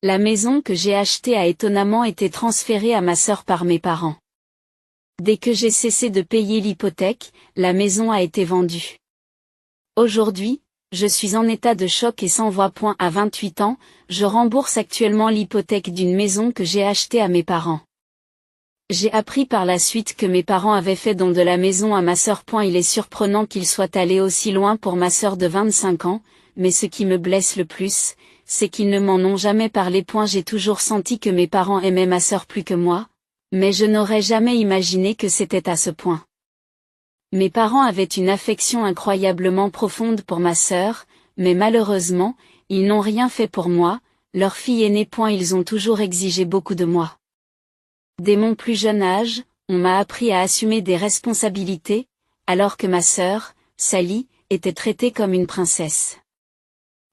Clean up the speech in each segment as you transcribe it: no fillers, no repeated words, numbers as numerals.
La maison que j'ai achetée a étonnamment été transférée à ma sœur par mes parents. Dès que j'ai cessé de payer l'hypothèque, la maison a été vendue. Aujourd'hui, je suis en état de choc et sans voix. À 28 ans, je rembourse actuellement l'hypothèque d'une maison que j'ai achetée à mes parents. J'ai appris par la suite que mes parents avaient fait don de la maison à ma sœur. Il est surprenant qu'ils soient allés aussi loin pour ma sœur de 25 ans, mais ce qui me blesse le plus, c'est qu'ils ne m'en ont jamais parlé. J'ai toujours senti que mes parents aimaient ma sœur plus que moi, mais je n'aurais jamais imaginé que c'était à ce point. Mes parents avaient une affection incroyablement profonde pour ma sœur, mais malheureusement, ils n'ont rien fait pour moi, leur fille aînée. Ils ont toujours exigé beaucoup de moi. Dès mon plus jeune âge, on m'a appris à assumer des responsabilités, alors que ma sœur, Sally, était traitée comme une princesse.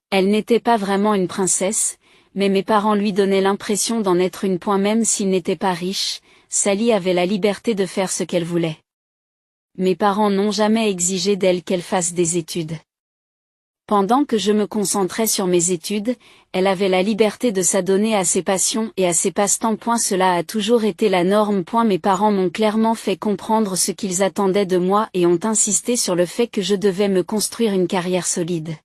Elle n'était pas vraiment une princesse, mais mes parents lui donnaient l'impression d'en être une. Même s'ils n'étaient pas riches, Sally avait la liberté de faire ce qu'elle voulait. Mes parents n'ont jamais exigé d'elle qu'elle fasse des études. Pendant que je me concentrais sur mes études, elle avait la liberté de s'adonner à ses passions et à ses passe-temps. Cela a toujours été la norme. Mes parents m'ont clairement fait comprendre ce qu'ils attendaient de moi et ont insisté sur le fait que je devais me construire une carrière solide.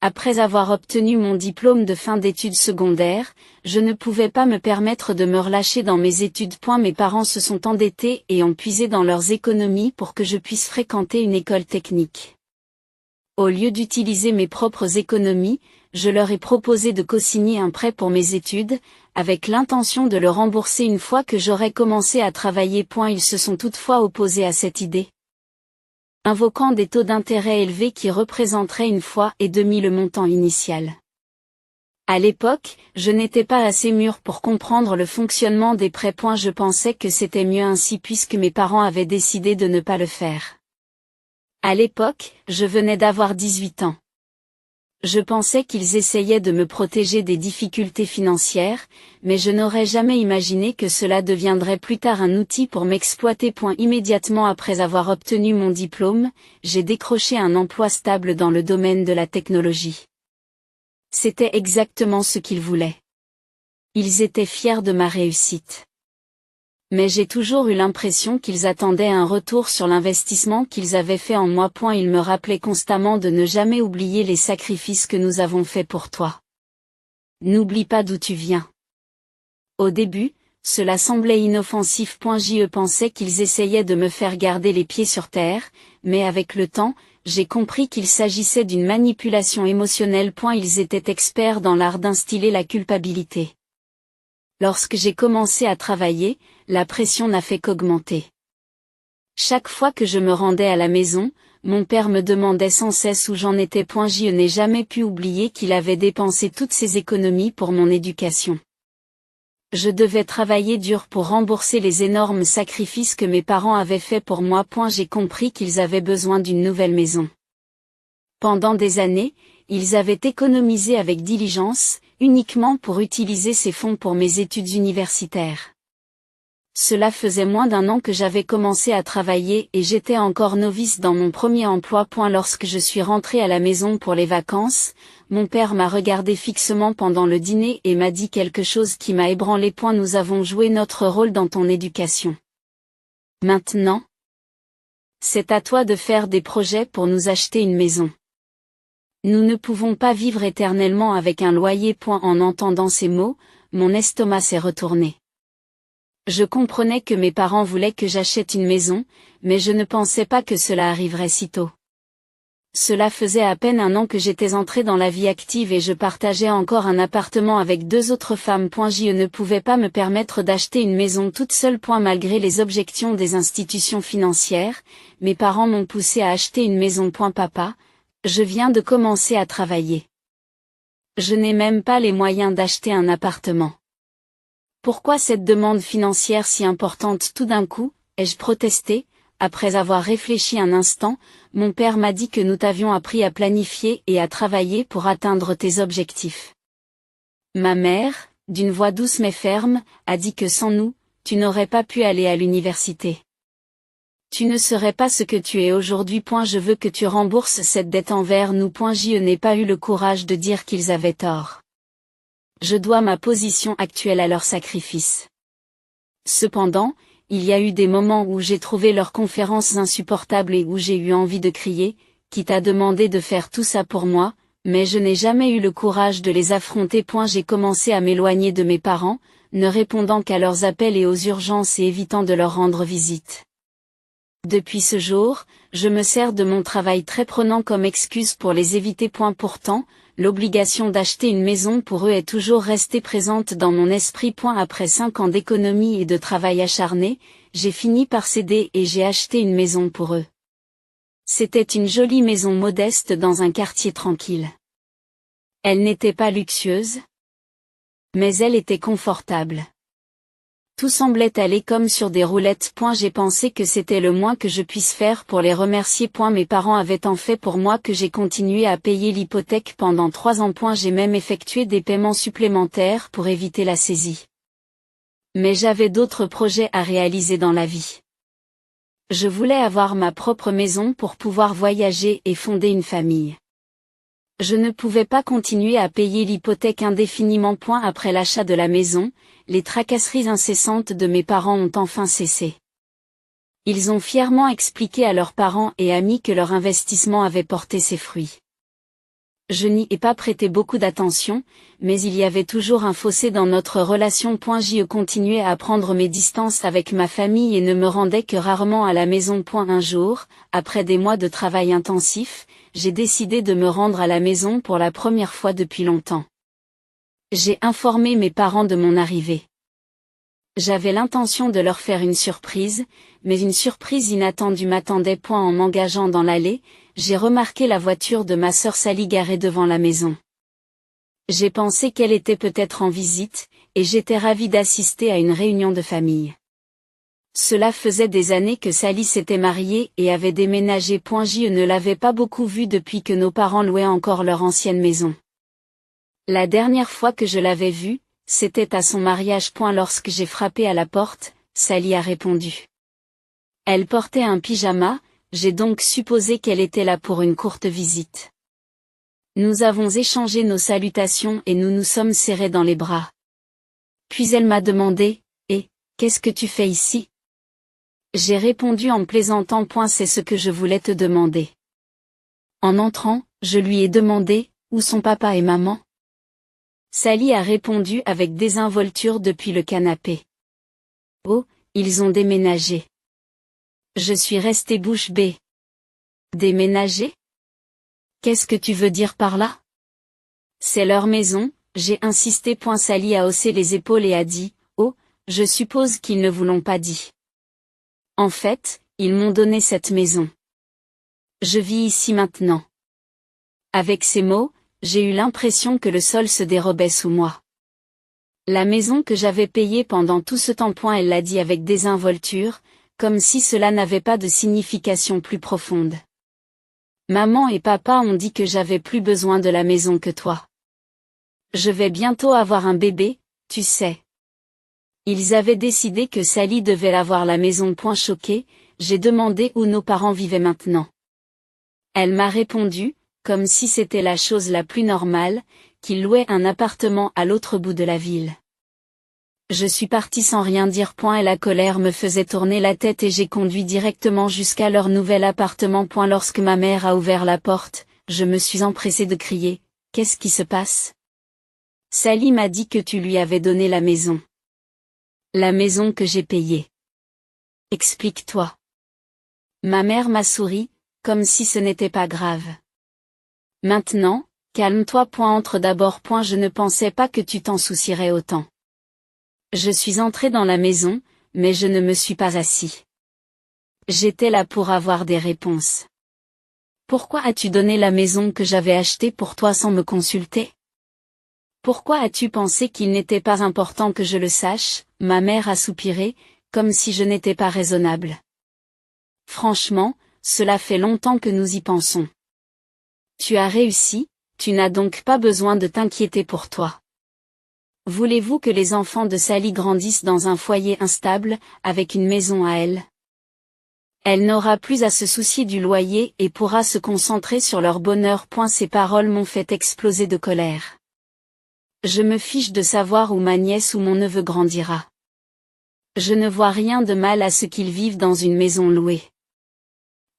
Après avoir obtenu mon diplôme de fin d'études secondaires, je ne pouvais pas me permettre de me relâcher dans mes études. Mes parents se sont endettés et ont puisé dans leurs économies pour que je puisse fréquenter une école technique. Au lieu d'utiliser mes propres économies, je leur ai proposé de co-signer un prêt pour mes études, avec l'intention de le rembourser une fois que j'aurais commencé à travailler. Ils se sont toutefois opposés à cette idée, invoquant des taux d'intérêt élevés qui représenteraient 1,5 fois le montant initial. À l'époque, je n'étais pas assez mûr pour comprendre le fonctionnement des prêts. Je pensais que c'était mieux ainsi puisque mes parents avaient décidé de ne pas le faire. À l'époque, je venais d'avoir 18 ans. Je pensais qu'ils essayaient de me protéger des difficultés financières, mais je n'aurais jamais imaginé que cela deviendrait plus tard un outil pour m'exploiter. Immédiatement après avoir obtenu mon diplôme, j'ai décroché un emploi stable dans le domaine de la technologie. C'était exactement ce qu'ils voulaient. Ils étaient fiers de ma réussite. Mais j'ai toujours eu l'impression qu'ils attendaient un retour sur l'investissement qu'ils avaient fait en moi. Ils me rappelaient constamment de ne jamais oublier les sacrifices que nous avons faits pour toi. N'oublie pas d'où tu viens. Au début, cela semblait inoffensif. Je pensais qu'ils essayaient de me faire garder les pieds sur terre, mais avec le temps, j'ai compris qu'il s'agissait d'une manipulation émotionnelle. Ils étaient experts dans l'art d'instiller la culpabilité. Lorsque j'ai commencé à travailler, la pression n'a fait qu'augmenter. Chaque fois que je me rendais à la maison, mon père me demandait sans cesse où j'en étais. Je n'ai jamais pu oublier qu'il avait dépensé toutes ses économies pour mon éducation. Je devais travailler dur pour rembourser les énormes sacrifices que mes parents avaient faits pour moi. J'ai compris qu'ils avaient besoin d'une nouvelle maison. Pendant des années, ils avaient économisé avec diligence, uniquement pour utiliser ces fonds pour mes études universitaires. Cela faisait moins d'1 an que j'avais commencé à travailler et j'étais encore novice dans mon premier emploi. Lorsque je suis rentrée à la maison pour les vacances, mon père m'a regardé fixement pendant le dîner et m'a dit quelque chose qui m'a ébranlé. Nous avons joué notre rôle dans ton éducation. Maintenant, c'est à toi de faire des projets pour nous acheter une maison. Nous ne pouvons pas vivre éternellement avec un loyer. En entendant ces mots, mon estomac s'est retourné. Je comprenais que mes parents voulaient que j'achète une maison, mais je ne pensais pas que cela arriverait si tôt. Cela faisait à peine 1 an que j'étais entrée dans la vie active et je partageais encore un appartement avec 2 autres femmes. Je ne pouvais pas me permettre d'acheter une maison toute seule. Malgré les objections des institutions financières, mes parents m'ont poussé à acheter une maison. Papa, je viens de commencer à travailler. Je n'ai même pas les moyens d'acheter un appartement. Pourquoi cette demande financière si importante tout d'un coup, ai-je protesté. Après avoir réfléchi un instant, mon père m'a dit que nous t'avions appris à planifier et à travailler pour atteindre tes objectifs. Ma mère, d'une voix douce mais ferme, a dit que sans nous, tu n'aurais pas pu aller à l'université. Tu ne serais pas ce que tu es aujourd'hui. Je veux que tu rembourses cette dette envers nous. Je n'ai pas eu le courage de dire qu'ils avaient tort. Je dois ma position actuelle à leur sacrifice. Cependant, il y a eu des moments où j'ai trouvé leurs conférences insupportables et où j'ai eu envie de crier, quitte à demander de faire tout ça pour moi, mais je n'ai jamais eu le courage de les affronter. J'ai commencé à m'éloigner de mes parents, ne répondant qu'à leurs appels et aux urgences et évitant de leur rendre visite. Depuis ce jour, je me sers de mon travail très prenant comme excuse pour les éviter. Pourtant, l'obligation d'acheter une maison pour eux est toujours restée présente dans mon esprit. Après 5 ans d'économie et de travail acharné, j'ai fini par céder et j'ai acheté une maison pour eux. C'était une jolie maison modeste dans un quartier tranquille. Elle n'était pas luxueuse, mais elle était confortable. Tout semblait aller comme sur des roulettes. J'ai pensé que c'était le moins que je puisse faire pour les remercier. Mes parents avaient tant fait pour moi que j'ai continué à payer l'hypothèque pendant 3 ans. J'ai même effectué des paiements supplémentaires pour éviter la saisie. Mais j'avais d'autres projets à réaliser dans la vie. Je voulais avoir ma propre maison pour pouvoir voyager et fonder une famille. Je ne pouvais pas continuer à payer l'hypothèque indéfiniment. Après l'achat de la maison, les tracasseries incessantes de mes parents ont enfin cessé. Ils ont fièrement expliqué à leurs parents et amis que leur investissement avait porté ses fruits. Je n'y ai pas prêté beaucoup d'attention, mais il y avait toujours un fossé dans notre relation. J'y continuais à prendre mes distances avec ma famille et ne me rendais que rarement à la maison. Un jour, après des mois de travail intensif, j'ai décidé de me rendre à la maison pour la première fois depuis longtemps. J'ai informé mes parents de mon arrivée. J'avais l'intention de leur faire une surprise, mais une surprise inattendue m'attendait. En m'engageant dans l'allée, j'ai remarqué la voiture de ma sœur Sally garée devant la maison. J'ai pensé qu'elle était peut-être en visite, et j'étais ravie d'assister à une réunion de famille. Cela faisait des années que Sally s'était mariée et avait déménagé. Je ne l'avais pas beaucoup vue depuis que nos parents louaient encore leur ancienne maison. La dernière fois que je l'avais vue, c'était à son mariage. Lorsque j'ai frappé à la porte, Sally a répondu. Elle portait un pyjama, j'ai donc supposé qu'elle était là pour une courte visite. Nous avons échangé nos salutations et nous nous sommes serrés dans les bras. Puis elle m'a demandé, « Eh, qu'est-ce que tu fais ici ?» J'ai répondu en plaisantant. C'est ce que je voulais te demander. En entrant, je lui ai demandé, où sont papa et maman ? Sally a répondu avec désinvolture depuis le canapé. Oh, ils ont déménagé. Je suis restée bouche bée. Déménagé ? Qu'est-ce que tu veux dire par là ? C'est leur maison, j'ai insisté. Sally a haussé les épaules et a dit, oh, je suppose qu'ils ne vous l'ont pas dit. En fait, ils m'ont donné cette maison. Je vis ici maintenant. Avec ces mots, j'ai eu l'impression que le sol se dérobait sous moi. La maison que j'avais payée pendant tout ce temps. Elle l'a dit avec désinvolture, comme si cela n'avait pas de signification plus profonde. Maman et papa ont dit que j'avais plus besoin de la maison que toi. Je vais bientôt avoir un bébé, tu sais. Ils avaient décidé que Sally devait avoir la maison. Choquée, j'ai demandé où nos parents vivaient maintenant. Elle m'a répondu, comme si c'était la chose la plus normale, qu'ils louaient un appartement à l'autre bout de la ville. Je suis partie sans rien dire. Et la colère me faisait tourner la tête et j'ai conduit directement jusqu'à leur nouvel appartement. Lorsque ma mère a ouvert la porte, je me suis empressée de crier, « Qu'est-ce qui se passe ?» Sally m'a dit que tu lui avais donné la maison. La maison que j'ai payée. Explique-toi. Ma mère m'a souri, comme si ce n'était pas grave. Maintenant, calme-toi. Entre d'abord. Je ne pensais pas que tu t'en soucierais autant. Je suis entrée dans la maison, mais je ne me suis pas assis. J'étais là pour avoir des réponses. Pourquoi as-tu donné la maison que j'avais achetée pour toi sans me consulter ? Pourquoi as-tu pensé qu'il n'était pas important que je le sache ? Ma mère a soupiré, comme si je n'étais pas raisonnable. Franchement, cela fait longtemps que nous y pensons. Tu as réussi, tu n'as donc pas besoin de t'inquiéter pour toi. Voulez-vous que les enfants de Sally grandissent dans un foyer instable, avec une maison à elle ? Elle n'aura plus à se soucier du loyer et pourra se concentrer sur leur bonheur. Ces paroles m'ont fait exploser de colère. Je me fiche de savoir où ma nièce ou mon neveu grandira. Je ne vois rien de mal à ce qu'ils vivent dans une maison louée.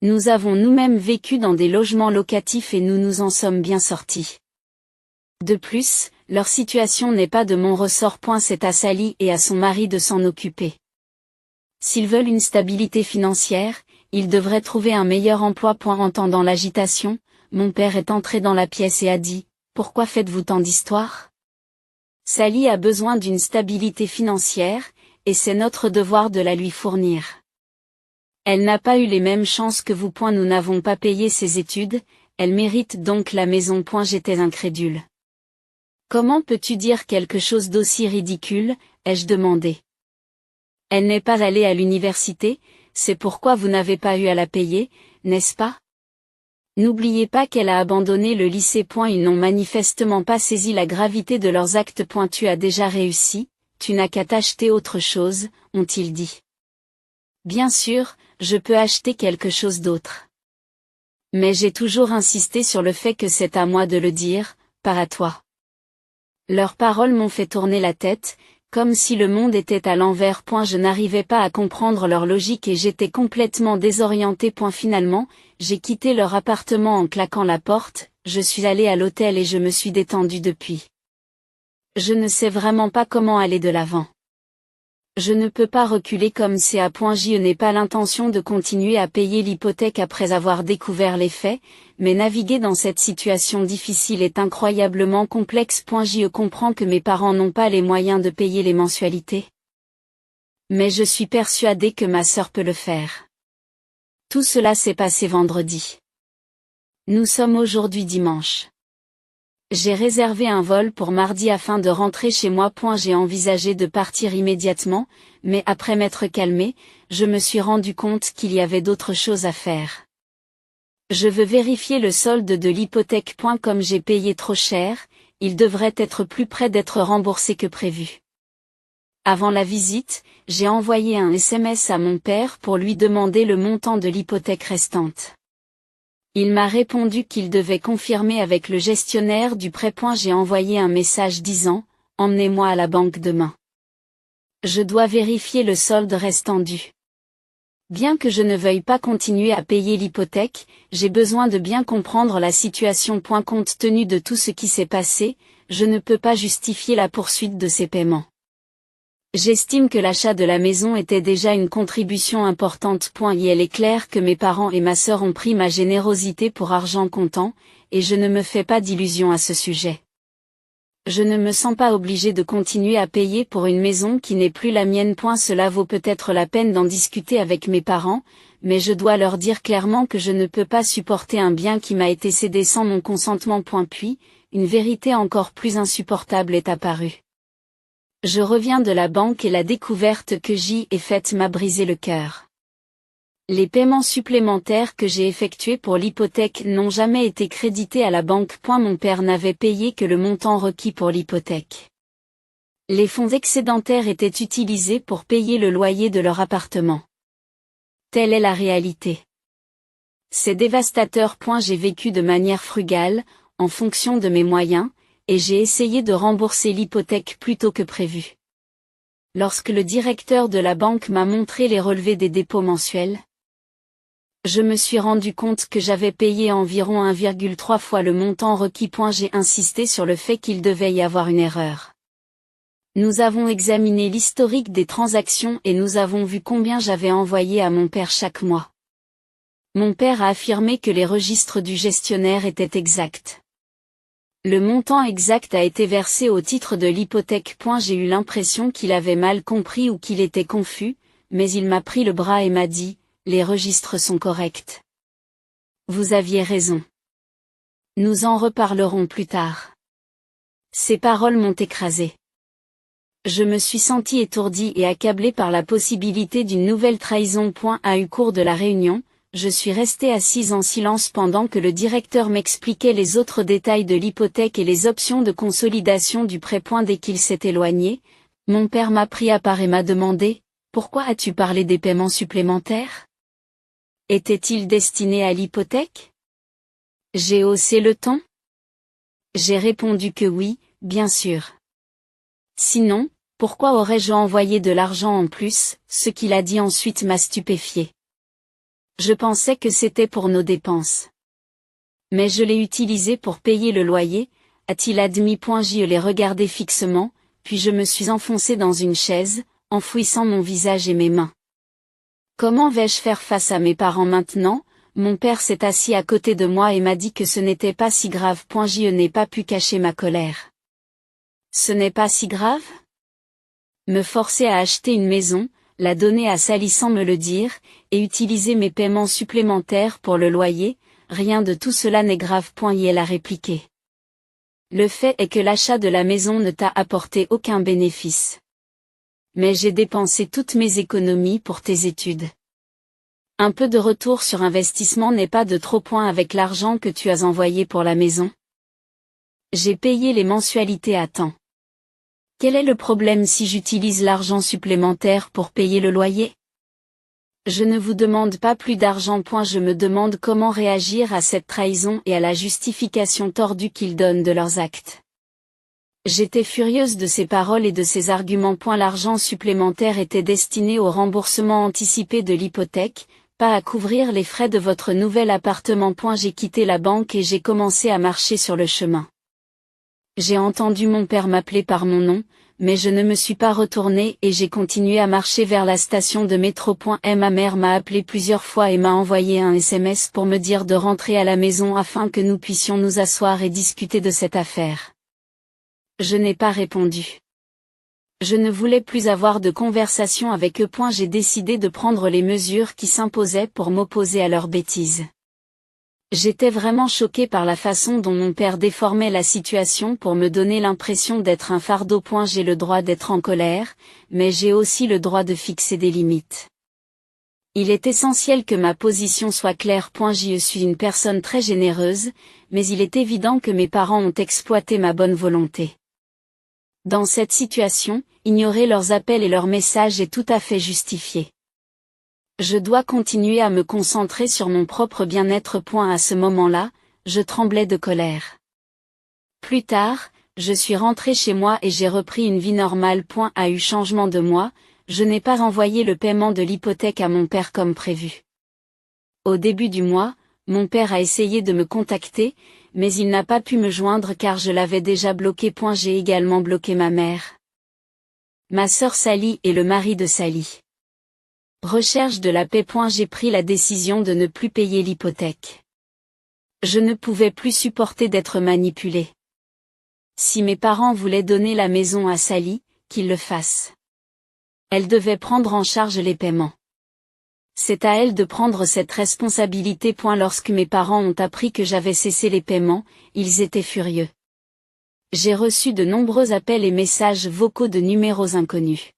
Nous avons nous-mêmes vécu dans des logements locatifs et nous nous en sommes bien sortis. De plus, leur situation n'est pas de mon ressort. C'est à Sally et à son mari de s'en occuper. S'ils veulent une stabilité financière, ils devraient trouver un meilleur emploi. Entendant l'agitation, mon père est entré dans la pièce et a dit « Pourquoi faites-vous tant d'histoires ? Sally a besoin d'une stabilité financière, et c'est notre devoir de la lui fournir. Elle n'a pas eu les mêmes chances que vous. Nous n'avons pas payé ses études, elle mérite donc la maison. J'étais incrédule. Comment peux-tu dire quelque chose d'aussi ridicule, ai-je demandé. Elle n'est pas allée à l'université, c'est pourquoi vous n'avez pas eu à la payer, n'est-ce pas? N'oubliez pas qu'elle a abandonné le lycée. Ils n'ont manifestement pas saisi la gravité de leurs actes. Tu as déjà réussi, tu n'as qu'à t'acheter autre chose, ont-ils dit. Bien sûr, je peux acheter quelque chose d'autre. Mais j'ai toujours insisté sur le fait que c'est à moi de le dire, pas à toi. Leurs paroles m'ont fait tourner la tête, comme si le monde était à l'envers. Je n'arrivais pas à comprendre leur logique et j'étais complètement désorienté. Finalement, j'ai quitté leur appartement en claquant la porte, je suis allé à l'hôtel et je me suis détendu depuis. Je ne sais vraiment pas comment aller de l'avant. Je ne peux pas reculer comme c'est à Je n'ai pas l'intention de continuer à payer l'hypothèque après avoir découvert les faits, mais naviguer dans cette situation difficile est incroyablement complexe. Je comprends que mes parents n'ont pas les moyens de payer les mensualités. Mais je suis persuadée que ma sœur peut le faire. Tout cela s'est passé vendredi. Nous sommes aujourd'hui dimanche. J'ai réservé un vol pour mardi afin de rentrer chez moi. J'ai envisagé de partir immédiatement, mais après m'être calmé, je me suis rendu compte qu'il y avait d'autres choses à faire. Je veux vérifier le solde de l'hypothèque. Comme j'ai payé trop cher, il devrait être plus près d'être remboursé que prévu. Avant la visite, j'ai envoyé un SMS à mon père pour lui demander le montant de l'hypothèque restante. Il m'a répondu qu'il devait confirmer avec le gestionnaire du prêt. J'ai envoyé un message disant « Emmenez-moi à la banque demain. Je dois vérifier le solde restant dû. » Bien que je ne veuille pas continuer à payer l'hypothèque, j'ai besoin de bien comprendre la situation. Compte tenu de tout ce qui s'est passé, je ne peux pas justifier la poursuite de ces paiements. J'estime que l'achat de la maison était déjà une contribution importante. Et il est clair que mes parents et ma sœur ont pris ma générosité pour argent comptant, et je ne me fais pas d'illusions à ce sujet. Je ne me sens pas obligé de continuer à payer pour une maison qui n'est plus la mienne. Cela vaut peut-être la peine d'en discuter avec mes parents, mais je dois leur dire clairement que je ne peux pas supporter un bien qui m'a été cédé sans mon consentement. Puis, une vérité encore plus insupportable est apparue. Je reviens de la banque et la découverte que j'y ai faite m'a brisé le cœur. Les paiements supplémentaires que j'ai effectués pour l'hypothèque n'ont jamais été crédités à la banque. Mon père n'avait payé que le montant requis pour l'hypothèque. Les fonds excédentaires étaient utilisés pour payer le loyer de leur appartement. Telle est la réalité. C'est dévastateur. J'ai vécu de manière frugale, en fonction de mes moyens, et j'ai essayé de rembourser l'hypothèque plus tôt que prévu. Lorsque le directeur de la banque m'a montré les relevés des dépôts mensuels, je me suis rendu compte que j'avais payé environ 1,3 fois le montant requis. J'ai insisté sur le fait qu'il devait y avoir une erreur. Nous avons examiné l'historique des transactions et nous avons vu combien j'avais envoyé à mon père chaque mois. Mon père a affirmé que les registres du gestionnaire étaient exacts. Le montant exact a été versé au titre de l'hypothèque. J'ai eu l'impression qu'il avait mal compris ou qu'il était confus, mais il m'a pris le bras et m'a dit « Les registres sont corrects. Vous aviez raison. Nous en reparlerons plus tard. » Ces paroles m'ont écrasé. Je me suis senti étourdi et accablé par la possibilité d'une nouvelle trahison. Au cours de la réunion, je suis resté assise en silence pendant que le directeur m'expliquait les autres détails de l'hypothèque et les options de consolidation du prêt. Dès qu'il s'est éloigné, mon père m'a pris à part et m'a demandé « Pourquoi as-tu parlé des paiements supplémentaires? Étaient-ils destinés à l'hypothèque ?» J'ai haussé le ton. J'ai répondu que oui, bien sûr. Sinon, pourquoi aurais-je envoyé de l'argent en plus? Ce qu'il a dit ensuite m'a stupéfié. Je pensais que c'était pour nos dépenses. Mais je l'ai utilisé pour payer le loyer, a-t-il admis. Je l'ai regardé fixement, puis je me suis enfoncé dans une chaise, enfouissant mon visage et mes mains. Comment vais-je faire face à mes parents maintenant? Mon père s'est assis à côté de moi et m'a dit que ce n'était pas si grave. Je n'ai pas pu cacher ma colère. Ce n'est pas si grave? Me forcer à acheter une maison, la donner à Sally sans me le dire, et utiliser mes paiements supplémentaires pour le loyer, rien de tout cela n'est grave. Elle a répliqué. Le fait est que l'achat de la maison ne t'a apporté aucun bénéfice. Mais j'ai dépensé toutes mes économies pour tes études. Un peu de retour sur investissement n'est pas de trop avec l'argent que tu as envoyé pour la maison. J'ai payé les mensualités à temps. Quel est le problème si j'utilise l'argent supplémentaire pour payer le loyer? Je ne vous demande pas plus d'argent. Je me demande comment réagir à cette trahison et à la justification tordue qu'ils donnent de leurs actes. J'étais furieuse de ces paroles et de ces arguments. L'argent supplémentaire était destiné au remboursement anticipé de l'hypothèque, pas à couvrir les frais de votre nouvel appartement. J'ai quitté la banque et j'ai commencé à marcher sur le chemin. J'ai entendu mon père m'appeler par mon nom, mais je ne me suis pas retournée et j'ai continué à marcher vers la station de métro. Ma mère m'a appelé plusieurs fois et m'a envoyé un SMS pour me dire de rentrer à la maison afin que nous puissions nous asseoir et discuter de cette affaire. Je n'ai pas répondu. Je ne voulais plus avoir de conversation avec eux. J'ai décidé de prendre les mesures qui s'imposaient pour m'opposer à leurs bêtises. J'étais vraiment choquée par la façon dont mon père déformait la situation pour me donner l'impression d'être un fardeau. J'ai le droit d'être en colère, mais j'ai aussi le droit de fixer des limites. Il est essentiel que ma position soit claire. Je suis une personne très généreuse, mais il est évident que mes parents ont exploité ma bonne volonté. Dans cette situation, ignorer leurs appels et leurs messages est tout à fait justifié. Je dois continuer à me concentrer sur mon propre bien-être. À ce moment-là, je tremblais de colère. Plus tard, je suis rentrée chez moi et j'ai repris une vie normale. A eu changement de moi, je n'ai pas renvoyé le paiement de l'hypothèque à mon père comme prévu. Au début du mois, mon père a essayé de me contacter, mais il n'a pas pu me joindre car je l'avais déjà bloqué. J'ai également bloqué ma mère, ma sœur Sally et le mari de Sally. Recherche de la paix. J'ai pris la décision de ne plus payer l'hypothèque. Je ne pouvais plus supporter d'être manipulée. Si mes parents voulaient donner la maison à Sally, qu'ils le fassent. Elle devait prendre en charge les paiements. C'est à elle de prendre cette responsabilité. Lorsque mes parents ont appris que j'avais cessé les paiements, ils étaient furieux. J'ai reçu de nombreux appels et messages vocaux de numéros inconnus.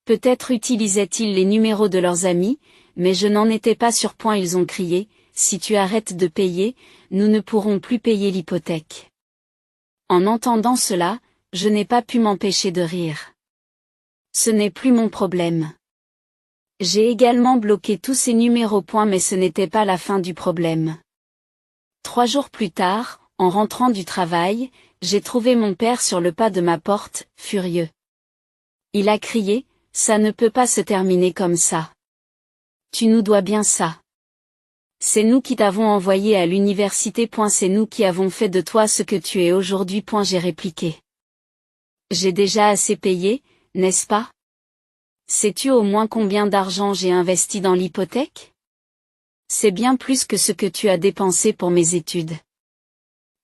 Peut-être utilisaient-ils les numéros de leurs amis, mais je n'en étais pas sûr. Ils ont crié, « Si tu arrêtes de payer, nous ne pourrons plus payer l'hypothèque. » En entendant cela, je n'ai pas pu m'empêcher de rire. Ce n'est plus mon problème. J'ai également bloqué tous ces numéros. Mais ce n'était pas la fin du problème. 3 jours plus tard, en rentrant du travail, j'ai trouvé mon père sur le pas de ma porte, furieux. Il a crié, « Ça ne peut pas se terminer comme ça. Tu nous dois bien ça. C'est nous qui t'avons envoyé à l'université. C'est nous qui avons fait de toi ce que tu es aujourd'hui. » J'ai répliqué. J'ai déjà assez payé, n'est-ce pas? Sais-tu au moins combien d'argent j'ai investi dans l'hypothèque? C'est bien plus que ce que tu as dépensé pour mes études.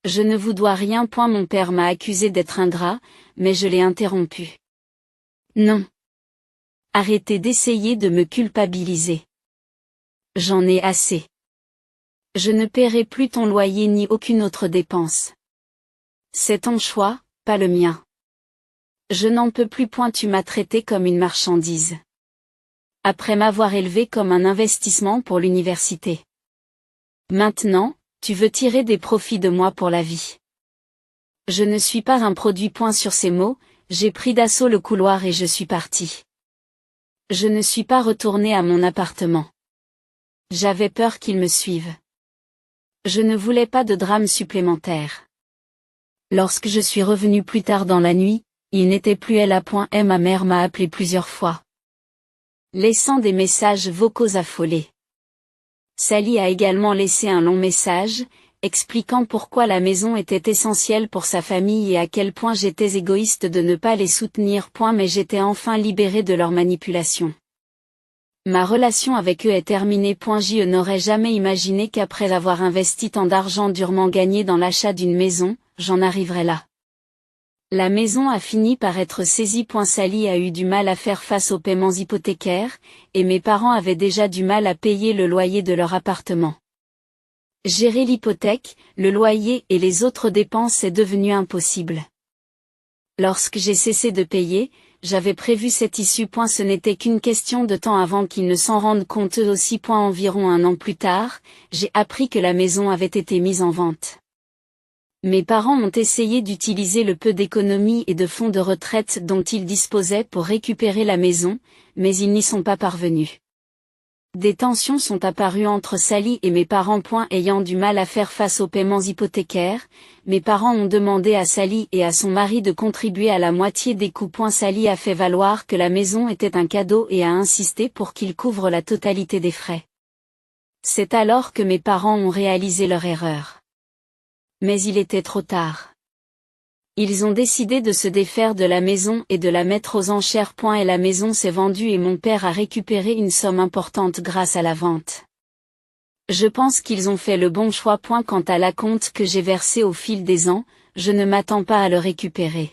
Je ne vous dois rien. Mon père m'a accusé d'être ingrat, mais je l'ai interrompu. Non. Arrêtez d'essayer de me culpabiliser. J'en ai assez. Je ne paierai plus ton loyer ni aucune autre dépense. C'est ton choix, pas le mien. Je n'en peux plus. Tu m'as traité comme une marchandise. Après m'avoir élevé comme un investissement pour l'université. Maintenant, tu veux tirer des profits de moi pour la vie. Je ne suis pas un produit. Sur ces mots, j'ai pris d'assaut le couloir et je suis parti. Je ne suis pas retourné à mon appartement. J'avais peur qu'ils me suivent. Je ne voulais pas de drame supplémentaire. Lorsque je suis revenu plus tard dans la nuit, il n'était plus là. Et ma mère m'a appelé plusieurs fois, laissant des messages vocaux affolés. Sally a également laissé un long message, expliquant pourquoi la maison était essentielle pour sa famille et à quel point j'étais égoïste de ne pas les soutenir. Mais j'étais enfin libérée de leur manipulation. Ma relation avec eux est terminée. Je n'aurais jamais imaginé qu'après avoir investi tant d'argent durement gagné dans l'achat d'une maison, j'en arriverais là. La maison a fini par être saisie. Sally a eu du mal à faire face aux paiements hypothécaires, et mes parents avaient déjà du mal à payer le loyer de leur appartement. Gérer l'hypothèque, le loyer et les autres dépenses est devenu impossible. Lorsque j'ai cessé de payer, j'avais prévu cette issue. Ce n'était qu'une question de temps avant qu'ils ne s'en rendent compte eux aussi. Environ un an plus tard, j'ai appris que la maison avait été mise en vente. Mes parents ont essayé d'utiliser le peu d'économies et de fonds de retraite dont ils disposaient pour récupérer la maison, mais ils n'y sont pas parvenus. Des tensions sont apparues entre Sally et mes parents. Ayant du mal à faire face aux paiements hypothécaires, mes parents ont demandé à Sally et à son mari de contribuer à la moitié des coûts. Sally a fait valoir que la maison était un cadeau et a insisté pour qu'ils couvrent la totalité des frais. C'est alors que mes parents ont réalisé leur erreur. Mais il était trop tard. Ils ont décidé de se défaire de la maison et de la mettre aux enchères. Et la maison s'est vendue et mon père a récupéré une somme importante grâce à la vente. Je pense qu'ils ont fait le bon choix. Quant à l'acompte que j'ai versé au fil des ans, je ne m'attends pas à le récupérer.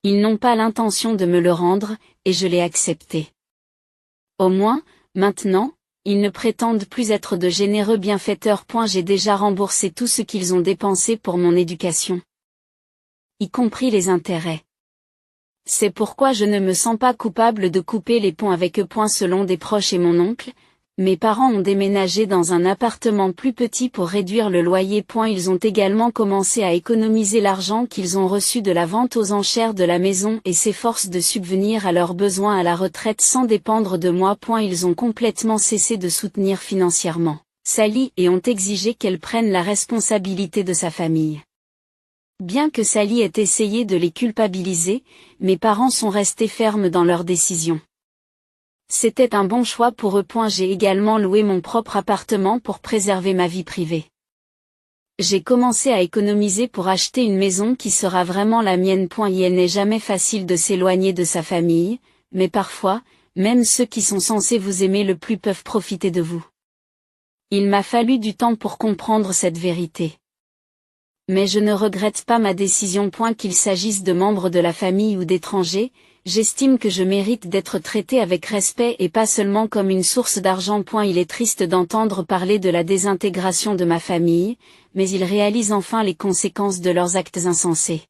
Ils n'ont pas l'intention de me le rendre, et je l'ai accepté. Au moins, maintenant, ils ne prétendent plus être de généreux bienfaiteurs. J'ai déjà remboursé tout ce qu'ils ont dépensé pour mon éducation, y compris les intérêts. C'est pourquoi je ne me sens pas coupable de couper les ponts avec eux. Selon des proches et mon oncle, mes parents ont déménagé dans un appartement plus petit pour réduire le loyer. Ils ont également commencé à économiser l'argent qu'ils ont reçu de la vente aux enchères de la maison et s'efforcent de subvenir à leurs besoins à la retraite sans dépendre de moi. Ils ont complètement cessé de soutenir financièrement Sally et ont exigé qu'elle prenne la responsabilité de sa famille. Bien que Sally ait essayé de les culpabiliser, mes parents sont restés fermes dans leur décision. C'était un bon choix pour eux. J'ai également loué mon propre appartement pour préserver ma vie privée. J'ai commencé à économiser pour acheter une maison qui sera vraiment la mienne. Il n'est jamais facile de s'éloigner de sa famille, mais parfois, même ceux qui sont censés vous aimer le plus peuvent profiter de vous. Il m'a fallu du temps pour comprendre cette vérité. Mais je ne regrette pas ma décision. Qu'il s'agisse de membres de la famille ou d'étrangers, j'estime que je mérite d'être traité avec respect et pas seulement comme une source d'argent. Il est triste d'entendre parler de la désintégration de ma famille, mais ils réalisent enfin les conséquences de leurs actes insensés.